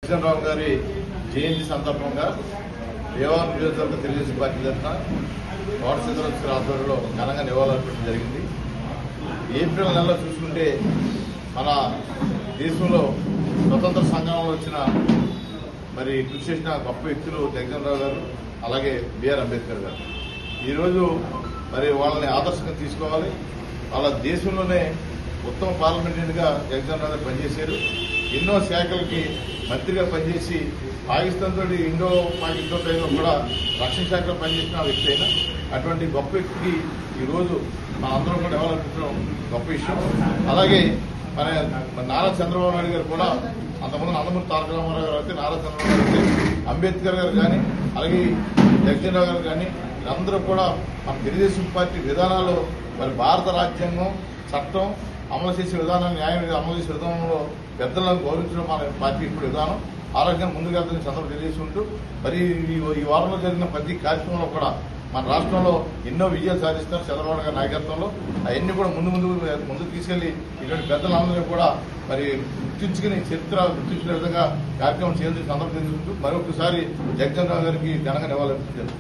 జగన్రావు గారి జయంతి సందర్భంగా దేవాలయం నియోజకవర్గ తెలుగుదేశం పార్టీ తరఫున కోటశేఖర ఆధ్వర్యంలో ఘనంగా నివాళులర్పించడం జరిగింది. ఏప్రిల్ నెలలో చూసుకుంటే మన దేశంలో స్వతంత్ర సంగ్రామంలో వచ్చిన కృషి చేసిన గొప్ప వ్యక్తులు జగన్రావు గారు, అలాగే బిఆర్ అంబేద్కర్ గారు. ఈరోజు వాళ్ళని ఆదర్శంగా తీసుకోవాలి. వాళ్ళ దేశంలోనే ఉత్తమ పార్లమెంటరీగా జగన్రావు గారు పనిచేశారు. ఎన్నో శాఖలకి మంత్రిగా పనిచేసి పాకిస్తాన్ తోటి ఇండో పాకిస్తాన్ టైంలో కూడా రక్షణ శాఖలో పనిచేసిన వ్యక్తి అయినా అటువంటి గొప్ప వ్యక్తికి ఈరోజు మనందరం కూడా డెవలపించడం గొప్ప విషయం. అలాగే మన నారా చంద్రబాబు నాయుడు గారు కూడా అంతకుముందు నందమూరి తారక రామారావు గారు అయితే, నారా చంద్రబాబు నాయుడు అయితే, అంబేద్కర్ గారు కానీ, అలాగే జగన్రావు గారు కానీ అందరూ కూడా మన తెలుగుదేశం పార్టీ విధానాలు భారత రాజ్యాంగం చట్టం అమలు చేసే విధానం, న్యాయం అమలు చేసే విధానంలో పెద్దలను గౌరవించడం మన పార్టీ ఇప్పుడు విధానం. ఆరోగ్యం ముందుకు వెళ్తుందని చంద్రబాబు తెలియజేసుకుంటూ ఈ వారంలో జరిగిన ప్రతి కార్యక్రమంలో కూడా మన రాష్ట్రంలో ఎన్నో విజయాలు సాధిస్తున్నారు చంద్రబాబు గారి నాయకత్వంలో. అవన్నీ కూడా ముందుకు తీసుకెళ్లి ఇటువంటి పెద్దలందరినీ కూడా గుర్తించుకుని చరిత్ర గుర్తించిన విధంగా కార్యక్రమం చేయాల్సిన సందర్భం తెలుసుకుంటూ మరొకసారి జగన్రావు గారికి ఘనంగా నివాళులర్పించారు.